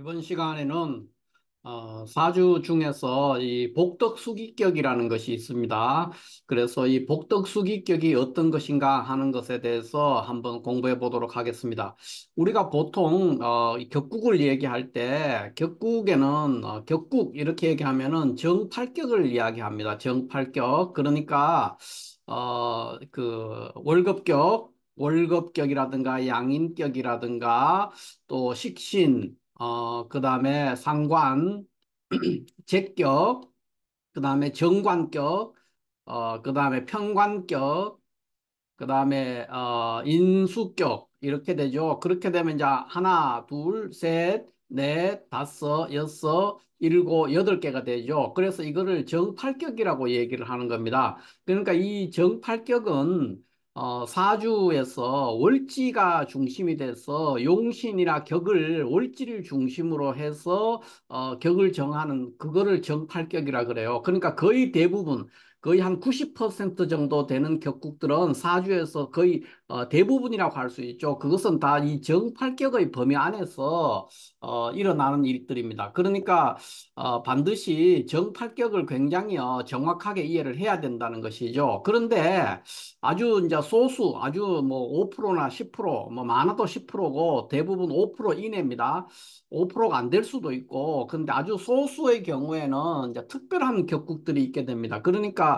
이번 시간에는 사주 중에서 이 복덕수기격이라는 것이 있습니다. 그래서 이 복덕수기격이 어떤 것인가 하는 것에 대해서 한번 공부해 보도록 하겠습니다. 우리가 보통 이 격국을 얘기할 때 격국에는 격국 이렇게 얘기하면은 정팔격을 이야기합니다. 정팔격. 그러니까 그 월급격이라든가 양인격이라든가 또 식신 그 다음에 상관, 제격, 그 다음에 정관격, 그 다음에 평관격, 그 다음에 인수격 이렇게 되죠. 그렇게 되면 이제 하나, 둘, 셋, 넷, 다섯, 여섯, 일곱, 여덟 개가 되죠. 그래서 이거를 정팔격이라고 얘기를 하는 겁니다. 그러니까 이 정팔격은 사주에서 월지가 중심이 돼서 용신이나 격을 월지를 중심으로 해서 격을 정하는 그거를 정팔격이라 그래요. 그러니까 거의 대부분 거의 한 90% 정도 되는 격국들은 사주에서 거의 대부분이라고 할 수 있죠. 그것은 다 이 정팔격의 범위 안에서 일어나는 일들입니다. 그러니까 반드시 정팔격을 굉장히 정확하게 이해를 해야 된다는 것이죠. 그런데 아주 이제 소수, 아주 뭐 5%나 10%, 뭐 많아도 10%고 대부분 5% 이내입니다. 5%가 안 될 수도 있고, 근데 아주 소수의 경우에는 이제 특별한 격국들이 있게 됩니다. 그러니까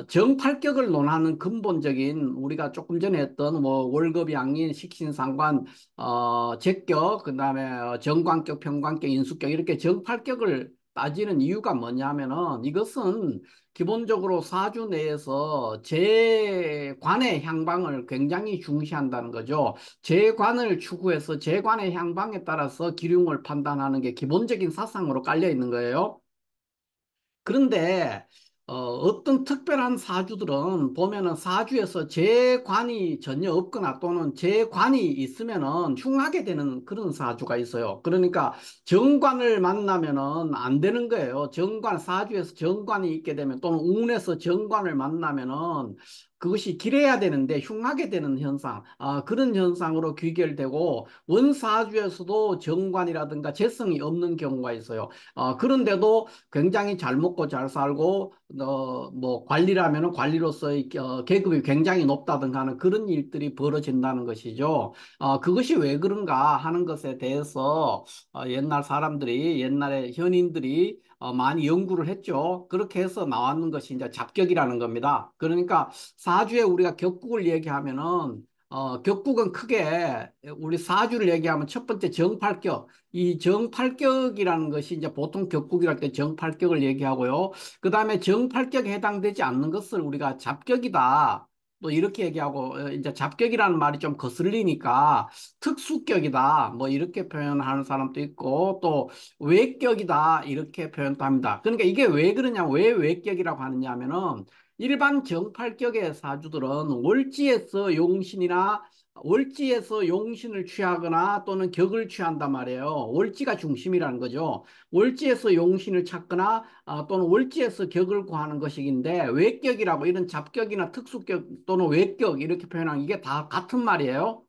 정팔격을 논하는 근본적인 우리가 조금 전에 했던 뭐 월급 양인, 식신상관, 제격, 그다음에 정관격, 평관격, 인수격 이렇게 정팔격을 따지는 이유가 뭐냐면은 이것은 기본적으로 사주 내에서 재관의 향방을 굉장히 중시한다는 거죠. 재관을 추구해서 재관의 향방에 따라서 기륭을 판단하는 게 기본적인 사상으로 깔려 있는 거예요. 그런데 어떤 특별한 사주들은 보면은 사주에서 재관이 전혀 없거나 또는 재관이 있으면은 흉하게 되는 그런 사주가 있어요. 그러니까 정관을 만나면은 안 되는 거예요. 사주에서 정관이 있게 되면 또는 운에서 정관을 만나면은 그것이 길해야 되는데 흉하게 되는 현상, 그런 현상으로 귀결되고 원사주에서도 정관이라든가 재성이 없는 경우가 있어요. 그런데도 굉장히 잘 먹고 잘 살고 뭐 관리라면은 관리로서의 계급이 굉장히 높다든가 하는 그런 일들이 벌어진다는 것이죠. 그것이 왜 그런가 하는 것에 대해서 옛날 사람들이 옛날에 현인들이 많이 연구를 했죠. 그렇게 해서 나왔는 것이 이제 잡격이라는 겁니다. 그러니까 사주에 우리가 격국을 얘기하면은 격국은 크게 우리 사주를 얘기하면 첫 번째 정팔격, 이 정팔격이라는 것이 이제 보통 격국이랄 때 정팔격을 얘기하고요. 그 다음에 정팔격에 해당되지 않는 것을 우리가 잡격이다. 또 이렇게 얘기하고 이제 잡격이라는 말이 좀 거슬리니까 특수격이다. 뭐 이렇게 표현하는 사람도 있고 또 외격이다. 이렇게 표현도 합니다. 그러니까 이게 왜 그러냐, 왜 외격이라고 하느냐 하면은 일반 정팔격의 사주들은 월지에서 용신을 취하거나 또는 격을 취한단 말이에요. 월지가 중심이라는 거죠. 월지에서 용신을 찾거나 또는 월지에서 격을 구하는 것이긴데 외격이라고 이런 잡격이나 특수격 또는 외격 이렇게 표현하는 이게 다 같은 말이에요.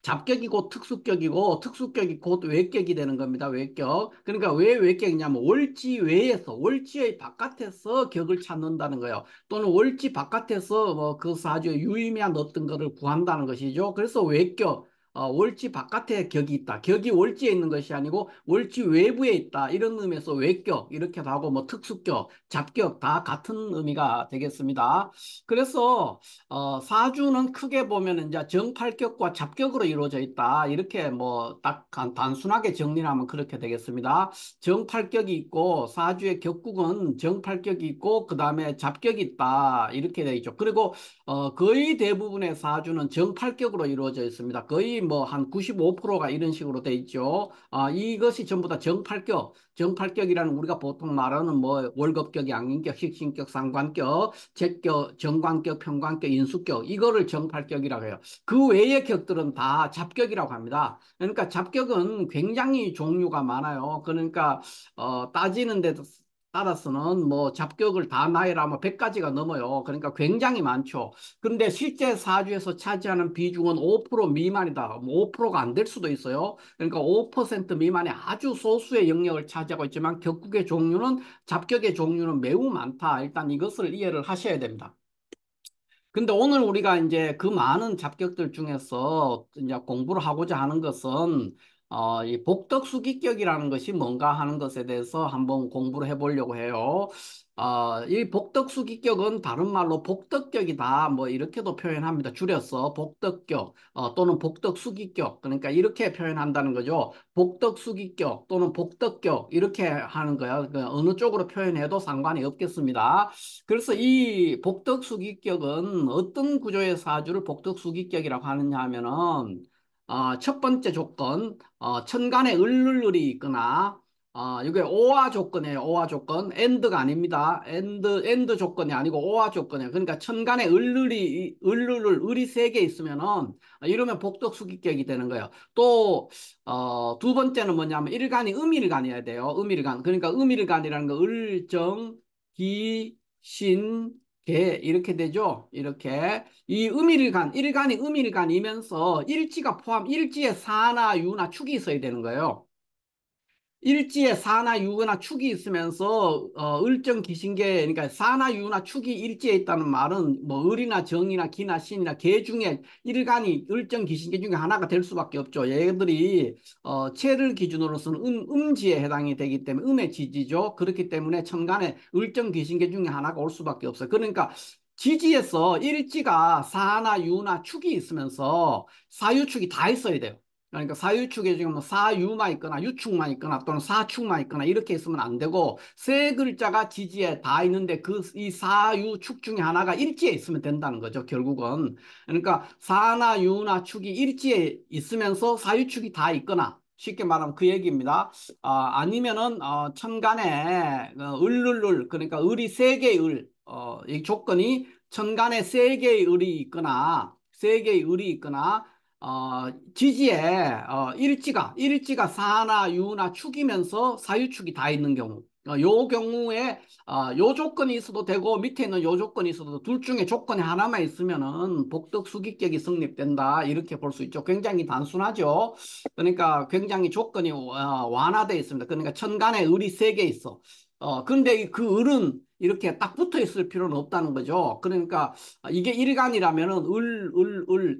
잡격이고 특수격이고 특수격이 곧 외격이 되는 겁니다. 외격. 그러니까 왜 외격이냐면 월지 외에서 월지의 바깥에서 격을 찾는다는 거예요. 또는 월지 바깥에서 뭐 그 사주에 유의미한 어떤 거를 구한다는 것이죠. 그래서 외격. 월지 바깥에 격이 있다. 격이 월지에 있는 것이 아니고 월지 외부에 있다. 이런 의미에서 외격 이렇게도 하고 뭐 특수격, 잡격 다 같은 의미가 되겠습니다. 그래서 사주는 크게 보면 이제 정팔격과 잡격으로 이루어져 있다. 이렇게 뭐 딱 단순하게 정리를 하면 그렇게 되겠습니다. 정팔격이 있고 사주의 격국은 정팔격이 있고 그 다음에 잡격이 있다. 이렇게 되어 있죠. 그리고 거의 대부분의 사주는 정팔격으로 이루어져 있습니다. 거의 뭐 한 95%가 이런 식으로 되어 있죠. 이것이 전부 다 정팔격. 정팔격이라는 우리가 보통 말하는 뭐 월급격, 양인격, 식신격, 상관격, 제격, 정관격, 평관격, 인수격 이거를 정팔격이라고 해요. 그 외의 격들은 다 잡격이라고 합니다. 그러니까 잡격은 굉장히 종류가 많아요. 그러니까 따지는데 따라서는 뭐 잡격을 다 나열하면 100가지가 넘어요. 그러니까 굉장히 많죠. 그런데 실제 사주에서 차지하는 비중은 5% 미만이다. 뭐 5%가 안 될 수도 있어요. 그러니까 5% 미만의 아주 소수의 영역을 차지하고 있지만 격국의 종류는 잡격의 종류는 매우 많다. 일단 이것을 이해를 하셔야 됩니다. 근데 오늘 우리가 이제 그 많은 잡격들 중에서 이제 공부를 하고자 하는 것은 이 복덕수기격이라는 것이 뭔가 하는 것에 대해서 한번 공부를 해보려고 해요. 이 복덕수기격은 다른 말로 복덕격이다. 뭐 이렇게도 표현합니다. 줄여서 복덕격 또는 복덕수기격. 그러니까 이렇게 표현한다는 거죠. 복덕수기격 또는 복덕격 이렇게 하는 거야. 그 어느 쪽으로 표현해도 상관이 없겠습니다. 그래서 이 복덕수기격은 어떤 구조의 사주를 복덕수기격이라고 하느냐 하면은 첫 번째 조건 천간에 을룰을이 있거나 이게 오화 조건이에요. 오화 조건 엔드가 아닙니다. 엔드 조건이 아니고 오화 조건이에요. 그러니까 천간에 을룰을 을이 세 개 있으면은 이러면 복덕수기격이 되는 거예요. 또 두 번째는 뭐냐면 일간이 음일간이어야 돼요. 음일간. 그러니까 음일간이라는 거 을정 기, 신, 개 이렇게 되죠. 이렇게 이 음일간, 일간이 음일간이면서 일지가 포함, 일지에 사나 유나 축이 있어야 되는 거예요. 일지에 사나 유나 축이 있으면서 을정 기신계 그러니까 사나 유나 축이 일지에 있다는 말은 뭐 을이나 정이나 기나 신이나 개 중에 일간이 을정 기신계 중에 하나가 될 수밖에 없죠. 얘들이 체를 기준으로서는 음지에 해당이 되기 때문에 음의 지지죠. 그렇기 때문에 천간에 을정 기신계 중에 하나가 올 수밖에 없어요. 그러니까 지지에서 일지가 사나 유나 축이 있으면서 사유축이 다 있어야 돼요. 그러니까 사유축에 지금 뭐 사유만 있거나 유축만 있거나 또는 사축만 있거나 이렇게 있으면 안 되고 세 글자가 지지에 다 있는데 그 이 사유축 중에 하나가 일지에 있으면 된다는 거죠. 결국은. 그러니까 사나 유나 축이 일지에 있으면서 사유축이 다 있거나 쉽게 말하면 그 얘기입니다. 아니면은 천간에 을룰룰 그러니까 을이 세 개의 이 조건이 천간에 세 개의 을이 있거나 지지에 일지가 사나 유나 축이면서 사유축이 다 있는 경우 요 경우에 요 조건이 있어도 되고 밑에 있는 요 조건이 있어도 둘 중에 조건이 하나만 있으면은 복덕수기격이 성립된다 이렇게 볼 수 있죠. 굉장히 단순하죠. 그러니까 굉장히 조건이 완화되어 있습니다. 그러니까 천간에 을이 세 개 있어. 그런데 그 을은 이렇게 딱 붙어 있을 필요는 없다는 거죠. 그러니까 이게 일간이라면은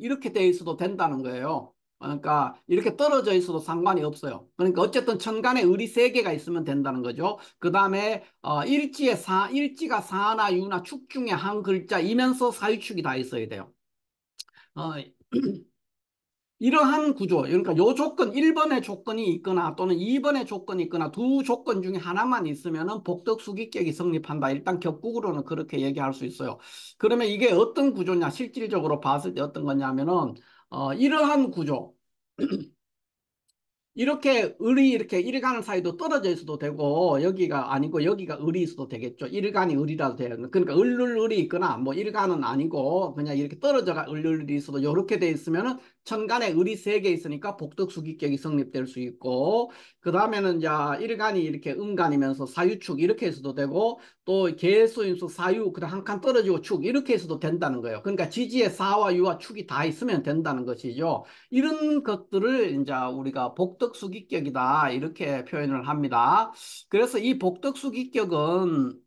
이렇게 돼 있어도 된다는 거예요. 그러니까 이렇게 떨어져 있어도 상관이 없어요. 그러니까 어쨌든 천간에 을이 세 개가 있으면 된다는 거죠. 그 다음에 일지가 사나 유나 축 중에 한 글자이면서 사유축이 다 있어야 돼요. 어, 이러한 구조, 그러니까 요 조건, 1번의 조건이 있거나 또는 2번의 조건이 있거나 두 조건 중에 하나만 있으면은 복덕수기격이 성립한다. 일단 격국으로는 그렇게 얘기할 수 있어요. 그러면 이게 어떤 구조냐, 실질적으로 봤을 때 어떤 거냐면은, 이러한 구조, 이렇게 을이 이렇게 일간 사이도 떨어져 있어도 되고 여기가 아니고 여기가 을이 있어도 되겠죠. 일간이 을이라도 돼요. 그러니까 을이 있거나 뭐 일간은 아니고 그냥 이렇게 떨어져가 을이 있어도 이렇게 돼 있으면은 천간에 을이 세 개 있으니까 복덕수기격이 성립될 수 있고 그 다음에는 이제 일간이 이렇게 음간이면서 사유축 이렇게 해서도 되고 또 계수인수 사유 그다음 한 칸 떨어지고 축 이렇게 해서도 된다는 거예요. 그러니까 지지에 사와 유와 축이 다 있으면 된다는 것이죠. 이런 것들을 이제 우리가 복덕수기격이다 이렇게 표현을 합니다. 그래서 이 복덕수기격은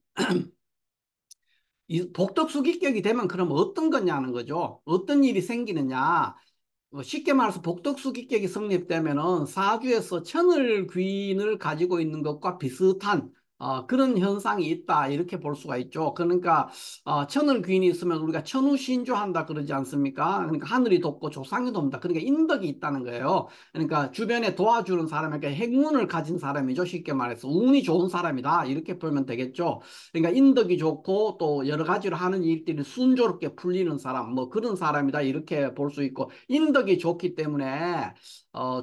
이 복덕수기격이 되면 그럼 어떤 거냐는 거죠. 어떤 일이 생기느냐. 쉽게 말해서 복덕수기격이 성립되면은 사주에서 천을귀인을 가지고 있는 것과 비슷한 그런 현상이 있다 이렇게 볼 수가 있죠. 그러니까 천을귀인이 있으면 우리가 천우신주한다 그러지 않습니까? 그러니까 하늘이 돕고 조상이 돕니다. 그러니까 인덕이 있다는 거예요. 그러니까 주변에 도와주는 사람에게 행운을 가진 사람이죠. 쉽게 말해서 운이 좋은 사람이다 이렇게 보면 되겠죠. 그러니까 인덕이 좋고 또 여러 가지로 하는 일들이 순조롭게 풀리는 사람 뭐 그런 사람이다 이렇게 볼 수 있고 인덕이 좋기 때문에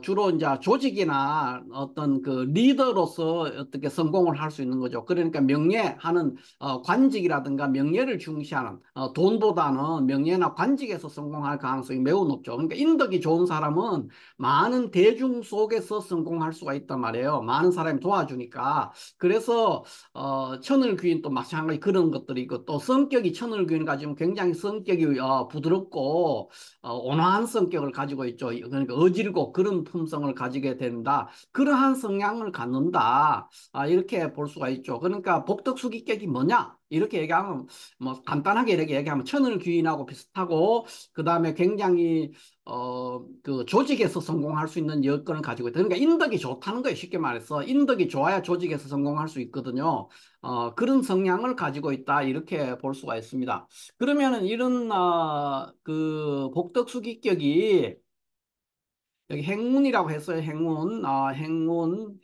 주로 이제 조직이나 어떤 그 리더로서 어떻게 성공을 할 수 있는 거죠. 그러니까 명예하는 관직이라든가 명예를 중시하는 돈보다는 명예나 관직에서 성공할 가능성이 매우 높죠. 그러니까 인덕이 좋은 사람은 많은 대중 속에서 성공할 수가 있단 말이에요. 많은 사람이 도와주니까. 그래서 천을귀인도 마찬가지 그런 것들이 있고 또 성격이 천을귀인 가지고 굉장히 성격이 부드럽고 온화한 성격을 가지고 있죠. 그러니까 어질고 그런 품성을 가지게 된다. 그러한 성향을 갖는다. 이렇게 볼 수가 있죠. 그러니까 복덕수기격이 뭐냐? 이렇게 얘기하면 뭐 간단하게 이렇게 얘기하면 천을귀인하고 비슷하고 그 다음에 굉장히 그 조직에서 성공할 수 있는 여건을 가지고 있다. 그러니까 인덕이 좋다는 거예요. 쉽게 말해서 인덕이 좋아야 조직에서 성공할 수 있거든요. 그런 성향을 가지고 있다. 이렇게 볼 수가 있습니다. 그러면은 이런 그 복덕수기격이 여기 행운이라고 했어요. 행운,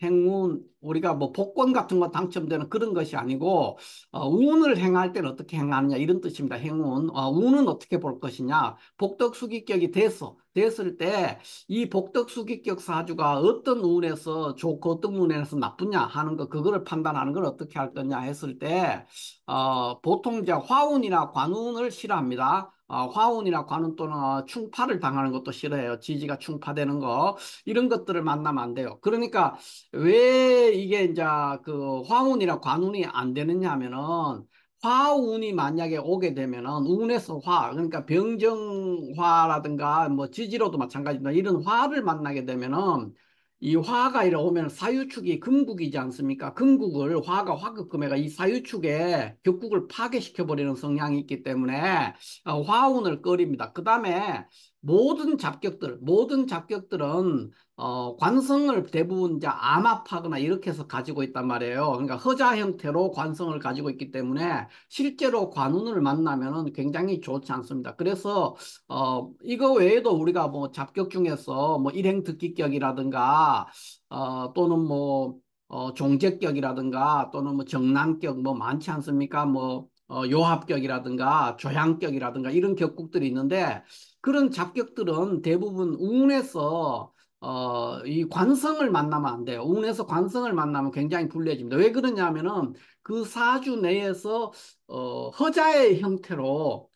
행운. 우리가 뭐 복권 같은 거 당첨되는 그런 것이 아니고, 운을 행할 때는 어떻게 행하느냐, 이런 뜻입니다. 행운. 운은 어떻게 볼 것이냐. 복덕수기격이 됐을 때, 이 복덕수기격 사주가 어떤 운에서 좋고 어떤 운에서 나쁘냐 하는 거, 그거를 판단하는 걸 어떻게 할 거냐 했을 때, 보통 이제 화운이나 관운을 싫어합니다. 화운이나 관운 또는 충파를 당하는 것도 싫어해요. 지지가 충파되는 거 이런 것들을 만나면 안 돼요. 그러니까 왜 이게 이제 그 화운이나 관운이 안 되느냐 하면은 화운이 만약에 오게 되면은 운에서 화 그러니까 병정화라든가 뭐 지지로도 마찬가지입니다. 이런 화를 만나게 되면은 이 화가 이래 오면 사유축이 금국이지 않습니까? 금국을 화가 화급금해가 이 사유축에 격국을 파괴시켜 버리는 성향이 있기 때문에 화운을 끓입니다. 그 다음에 모든 잡격들은 관성을 대부분 이제 암합하거나 이렇게 해서 가지고 있단 말이에요. 그러니까 허자 형태로 관성을 가지고 있기 때문에 실제로 관운을 만나면은 굉장히 좋지 않습니다. 그래서 이거 외에도 우리가 뭐 잡격 중에서 뭐 일행특기격이라든가 또는 뭐 종제격이라든가 또는 뭐 정난격 뭐 많지 않습니까? 뭐 요합격이라든가 조향격이라든가 이런 격국들이 있는데 그런 잡격들은 대부분 운에서 이 관성을 만나면 안 돼요. 운에서 관성을 만나면 굉장히 불리해집니다. 왜 그러냐면은 그 사주 내에서 허자의 형태로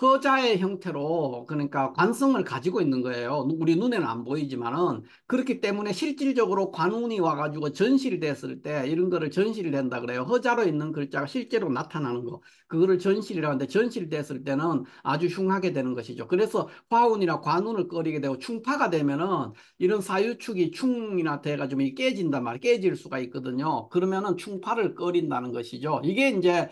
허자의 형태로 그러니까 관성을 가지고 있는 거예요. 우리 눈에는 안 보이지만은 그렇기 때문에 실질적으로 관운이 와가지고 전시를 됐을 때 이런 거를 전시를 한다 그래요. 허자로 있는 글자가 실제로 나타나는 거. 그거를 전시를 하는데 전시를 됐을 때는 아주 흉하게 되는 것이죠. 그래서 화운이나 관운을 꺼리게 되고 충파가 되면은 이런 사유축이 충이나 돼가지고 이 깨진단 말이에요. 깨질 수가 있거든요. 그러면은 충파를 꺼린다는 것이죠. 이게 이제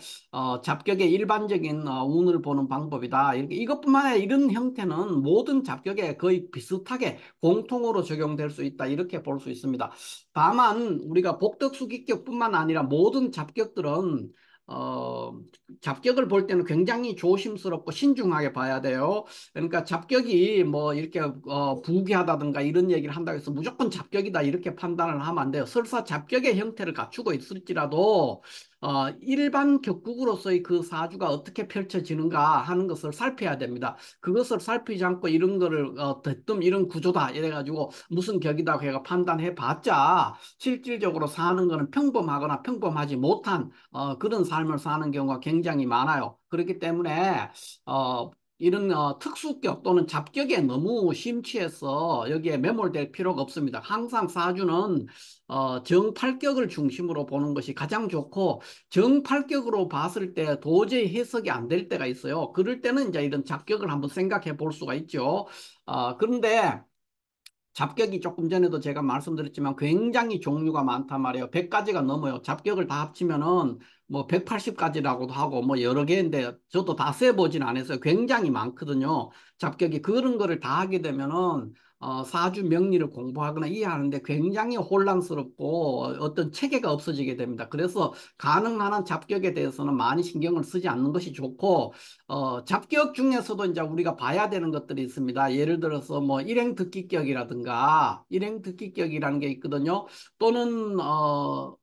잡격의 일반적인 운을 보는 방법이다. 이렇게 이것뿐만 아니라 이런 형태는 모든 잡격에 거의 비슷하게 공통으로 적용될 수 있다. 이렇게 볼 수 있습니다. 다만 우리가 복덕수기격뿐만 아니라 모든 잡격들은 어, 잡격을 볼 때는 굉장히 조심스럽고 신중하게 봐야 돼요. 그러니까 잡격이 뭐 이렇게 부귀하다든가 이런 얘기를 한다고 해서 무조건 잡격이다 이렇게 판단을 하면 안 돼요. 설사 잡격의 형태를 갖추고 있을지라도 일반 격국으로서의 그 사주가 어떻게 펼쳐지는가 하는 것을 살펴야 됩니다. 그것을 살피지 않고 이런 거를 대뜸 이런 구조다 이래가지고 무슨 격이다 해가 판단해 봤자 실질적으로 사는 거는 평범하거나 평범하지 못한 그런 삶을 사는 경우가 굉장히 많아요. 그렇기 때문에 이런 특수격 또는 잡격에 너무 심취해서 여기에 매몰될 필요가 없습니다. 항상 사주는 정팔격을 중심으로 보는 것이 가장 좋고 정팔격으로 봤을 때 도저히 해석이 안 될 때가 있어요. 그럴 때는 이제 이런 잡격을 한번 생각해 볼 수가 있죠. 그런데 잡격이 조금 전에도 제가 말씀드렸지만 굉장히 종류가 많단 말이에요. 100가지가 넘어요. 잡격을 다 합치면은 뭐 180가지라고도 하고 뭐 여러 개인데 저도 다 세보진 않았어요. 굉장히 많거든요. 잡격이 그런 거를 다 하게 되면은 사주 명리를 공부하거나 이해하는데 굉장히 혼란스럽고 어떤 체계가 없어지게 됩니다. 그래서 가능한 한 잡격에 대해서는 많이 신경을 쓰지 않는 것이 좋고 잡격 중에서도 이제 우리가 봐야 되는 것들이 있습니다. 예를 들어서 뭐 일행특기격이라든가 일행특기격이라는 게 있거든요. 또는 뭐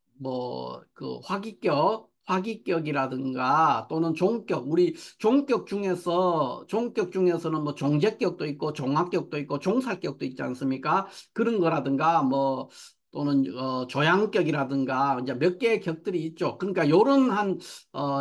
그 화기격 화기격이라든가 또는 종격, 우리 종격 중에서는 뭐 종제격도 있고 종합격도 있고 종살격도 있지 않습니까? 그런 거라든가 뭐 또는 조양격이라든가 이제 몇 개의 격들이 있죠. 그러니까 요런 한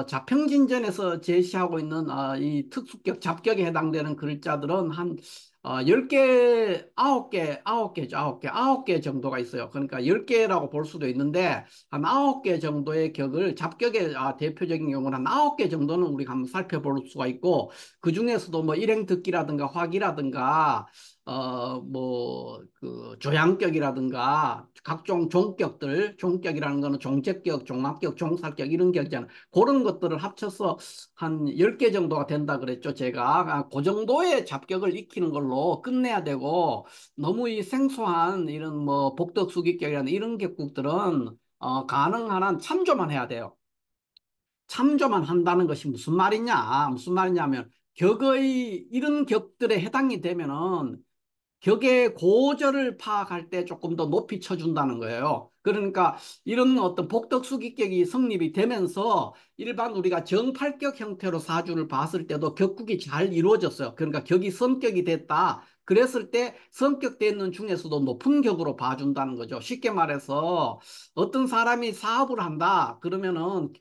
자평진전에서 제시하고 있는 이 특수격, 잡격에 해당되는 글자들은 한 10개, 9개, 9개죠. 9개, 9개 정도가 있어요. 그러니까 10개라고 볼 수도 있는데 한 9개 정도의 격을 잡격의 대표적인 경우는 한 9개 정도는 우리가 한번 살펴볼 수가 있고 그중에서도 뭐 일행듣기라든가 화기라든가 뭐, 조양격이라든가 각종 종격들, 종격이라는 거는 종제격, 종합격, 종살격 이런 격이잖아요. 그런 것들을 합쳐서 한 10개 정도가 된다 그랬죠, 제가. 그 정도의 잡격을 익히는 걸로 끝내야 되고, 너무 이 생소한 이런 뭐 복덕수기격이라는 이런 격국들은 가능한 한 참조만 해야 돼요. 참조만 한다는 것이 무슨 말이냐? 무슨 말이냐면, 격의, 이런 격들에 해당이 되면은 격의 고절을 파악할 때 조금 더 높이 쳐준다는 거예요. 그러니까 이런 어떤 복덕수기격이 성립이 되면서 일반 우리가 정팔격 형태로 사주를 봤을 때도 격국이 잘 이루어졌어요. 그러니까 격이 성격이 됐다. 그랬을 때 성격되어 있는 중에서도 높은 격으로 봐준다는 거죠. 쉽게 말해서 어떤 사람이 사업을 한다. 그러면은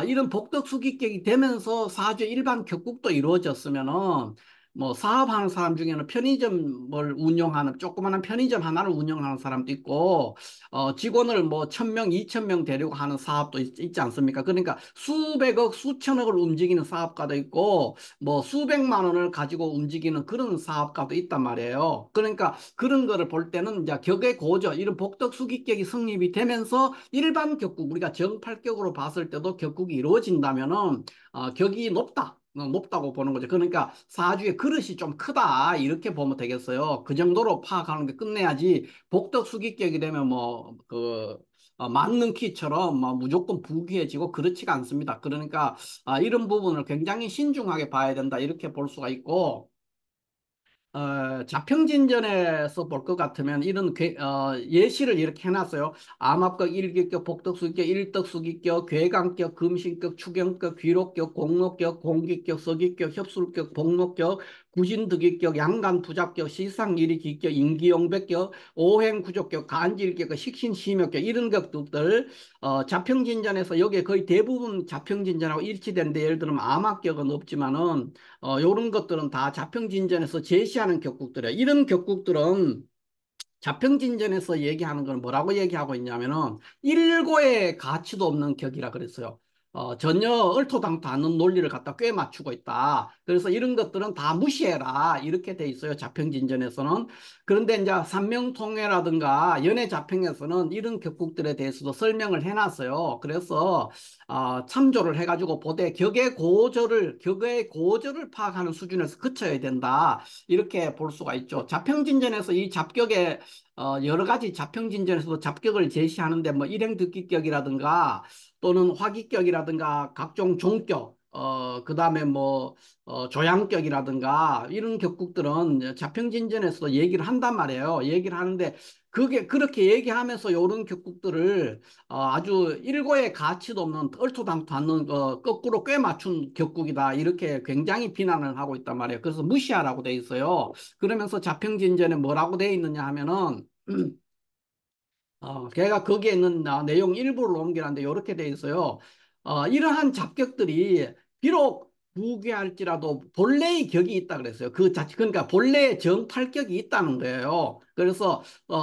이런 복덕수기격이 되면서 사주의 일반 격국도 이루어졌으면은 뭐 사업하는 사람 중에는 편의점을 운영하는 조그마한 편의점 하나를 운영하는 사람도 있고 직원을 뭐 1,000명, 2,000명 데리고 하는 사업도 있지 않습니까? 그러니까 수백억, 수천억을 움직이는 사업가도 있고 뭐 수백만 원을 가지고 움직이는 그런 사업가도 있단 말이에요. 그러니까 그런 거를 볼 때는 이제 격의 고저, 이런 복덕수기격이 성립이 되면서 일반 격국, 우리가 정팔격으로 봤을 때도 격국이 이루어진다면은 격이 높다. 높다고 보는 거죠. 그러니까 사주의 그릇이 좀 크다 이렇게 보면 되겠어요. 그 정도로 파악하는 게 끝내야지 복덕수기격이 되면 맞는 키처럼 무조건 부귀해지고 그렇지가 않습니다. 그러니까 이런 부분을 굉장히 신중하게 봐야 된다 이렇게 볼 수가 있고 자평진전에서 볼 것 같으면 이런 예시를 이렇게 해놨어요. 암합격, 일기격, 복덕수기격, 일덕수기격, 괴강격, 금신격, 추경격, 귀록격, 공록격, 공기격, 서기격, 협술격, 복록격, 구신득이격, 양간부작격, 시상일이기격, 인기용백격, 오행구족격, 간질격, 식신심역격 이런 격들 자평진전에서 여기에 거의 대부분 자평진전하고 일치되는데 예를 들면 암합격은 없지만은 요런 것들은 다 자평진전에서 제시하는 격국들이에요. 이런 격국들은 자평진전에서 얘기하는 건 뭐라고 얘기하고 있냐면은 일고의 가치도 없는 격이라 그랬어요. 전혀 얼토당토 않는 논리를 갖다 꽤 맞추고 있다. 그래서 이런 것들은 다 무시해라. 이렇게 돼 있어요. 자평진전에서는. 그런데 이제 삼명통회라든가 연애자평에서는 이런 격국들에 대해서도 설명을 해놨어요. 그래서 참조를 해가지고 보되 격의 고절을 파악하는 수준에서 그쳐야 된다. 이렇게 볼 수가 있죠. 자평진전에서 이 잡격의 여러 가지 자평진전에서도 잡격을 제시하는데 뭐 일행듣기격이라든가 또는 화기격이라든가 각종 종격 그다음에 뭐 조양격이라든가 이런 격국들은 자평진전에서도 얘기를 한단 말이에요. 얘기를 하는데 그게 그렇게 얘기하면서 이런 격국들을 아주 일고의 가치도 없는 얼토당토 않는 거꾸로 꽤 맞춘 격국이다 이렇게 굉장히 비난을 하고 있단 말이에요. 그래서 무시하라고 돼 있어요. 그러면서 자평진전에 뭐라고 돼 있느냐 하면은 걔가 거기에 있는 내용 일부를 옮겨놨는데 이렇게 돼 있어요. 이러한 잡격들이 비록 부귀할지라도 본래의 격이 있다 그랬어요. 그러니까 본래의 정팔격이 있다는 거예요. 그래서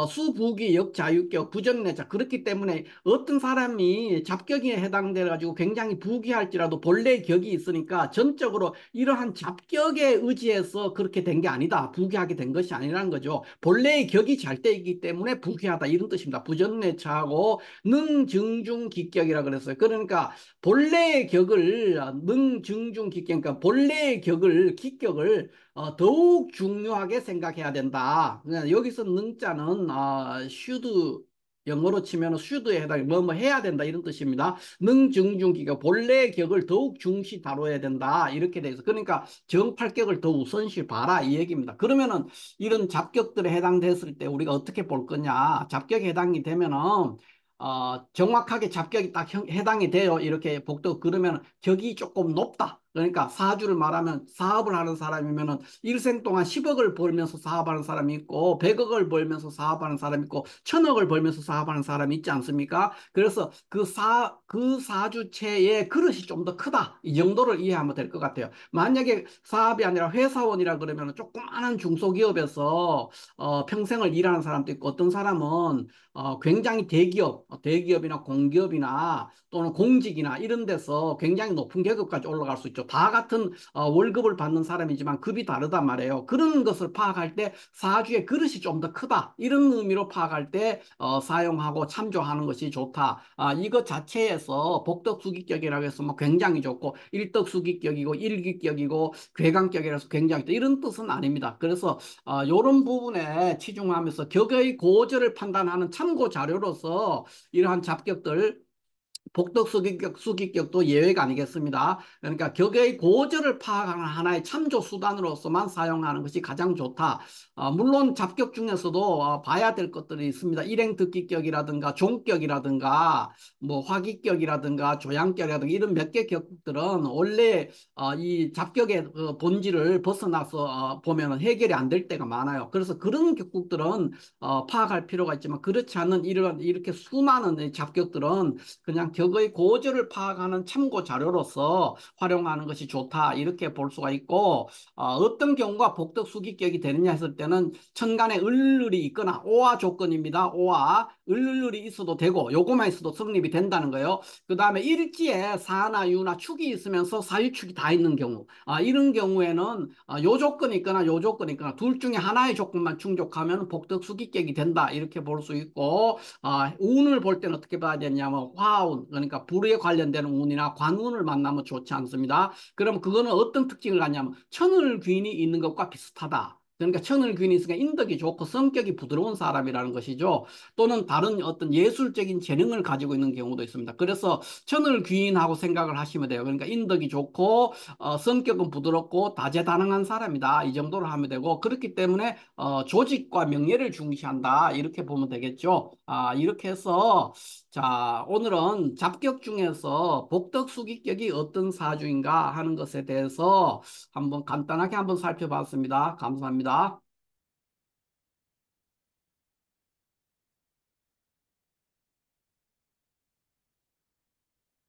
수부귀 역자유격 부정내자 그렇기 때문에 어떤 사람이 잡격에 해당돼 가지고 굉장히 부귀할지라도 본래의 격이 있으니까 전적으로 이러한 잡격에 의지해서 그렇게 된 게 아니다. 부귀하게 된 것이 아니라는 거죠. 본래의 격이 잘 돼 있기 때문에 부귀하다 이런 뜻입니다. 부정내차하고 능증중기격이라 그랬어요. 그러니까 본래의 격을 능증중기격 그러니까 본래의 기격을 더욱 중요하게 생각해야 된다. 그러니까 여기서 능자는 should 영어로 치면 should에 해당해 뭐뭐 해야 된다 이런 뜻입니다. 능증중기가 본래의 격을 더욱 중시 다뤄야 된다 이렇게 돼 있어. 그러니까 정팔격을 더 우선시 봐라 이 얘기입니다. 그러면은 이런 잡격들에 해당됐을 때 우리가 어떻게 볼 거냐? 잡격에 해당이 되면은 정확하게 잡격이 딱 해당이 돼요. 이렇게 복덕 그러면 격이 조금 높다. 그러니까 사주를 말하면 사업을 하는 사람이면은 일생 동안 10억을 벌면서 사업하는 사람이 있고 100억을 벌면서 사업하는 사람이 있고 1000억을 벌면서 사업하는 사람이 있지 않습니까? 그래서 그 사주체의 그릇이 좀 더 크다. 이 정도를 이해하면 될 것 같아요. 만약에 사업이 아니라 회사원이라 그러면 조그마한 중소기업에서 평생을 일하는 사람도 있고 어떤 사람은 굉장히 대기업이나 공기업이나 또는 공직이나 이런 데서 굉장히 높은 계급까지 올라갈 수 있죠. 다 같은 월급을 받는 사람이지만 급이 다르단 말이에요. 그런 것을 파악할 때 사주의 그릇이 좀 더 크다. 이런 의미로 파악할 때 사용하고 참조하는 것이 좋다. 이것 자체에서 복덕수기격이라고 해서 뭐 굉장히 좋고 일덕수기격이고 일기격이고 괴강격이라서 굉장히 좋다. 이런 뜻은 아닙니다. 그래서 이런 부분에 치중하면서 격의 고절을 판단하는 참고 자료로서 이러한 잡격들 복덕 수기격도 예외가 아니겠습니다. 그러니까 격의 고절을 파악하는 하나의 참조 수단으로서만 사용하는 것이 가장 좋다. 물론 잡격 중에서도 봐야 될 것들이 있습니다. 일행특기격이라든가 종격이라든가 뭐 화기격이라든가 조양격이라든가 이런 몇 개 격들은 원래 이 잡격의 그 본질을 벗어나서 보면 해결이 안 될 때가 많아요. 그래서 그런 격국들은 파악할 필요가 있지만 그렇지 않은 이렇게 수많은 잡격들은 그냥 격의 고절을 파악하는 참고 자료로서 활용하는 것이 좋다 이렇게 볼 수가 있고 어떤 경우가 복덕 수기격이 되느냐 했을 때는 천간에 을을이 있거나 오화 조건입니다. 오화 을을이 있어도 되고 요거만 있어도 성립이 된다는 거예요. 그 다음에 일지에 사나 유나 축이 있으면서 사유축이 다 있는 경우 이런 경우에는 요 조건이 있거나 요 조건이 있거나 둘 중에 하나의 조건만 충족하면 복덕 수기격이 된다 이렇게 볼 수 있고 운을 볼 때는 어떻게 봐야 되냐면 화운 그러니까 불에 관련되는 운이나 관운을 만나면 좋지 않습니다. 그럼 그거는 어떤 특징을 갖냐면 천을귀인이 있는 것과 비슷하다. 그러니까 천을귀인이 있으니까 인덕이 좋고 성격이 부드러운 사람이라는 것이죠. 또는 다른 어떤 예술적인 재능을 가지고 있는 경우도 있습니다. 그래서 천을귀인하고 생각을 하시면 돼요. 그러니까 인덕이 좋고 성격은 부드럽고 다재다능한 사람이다. 이 정도로 하면 되고 그렇기 때문에 조직과 명예를 중시한다. 이렇게 보면 되겠죠. 이렇게 해서 자, 오늘은 잡격 중에서 복덕수기격이 어떤 사주인가 하는 것에 대해서 한번 간단하게 한번 살펴봤습니다. 감사합니다.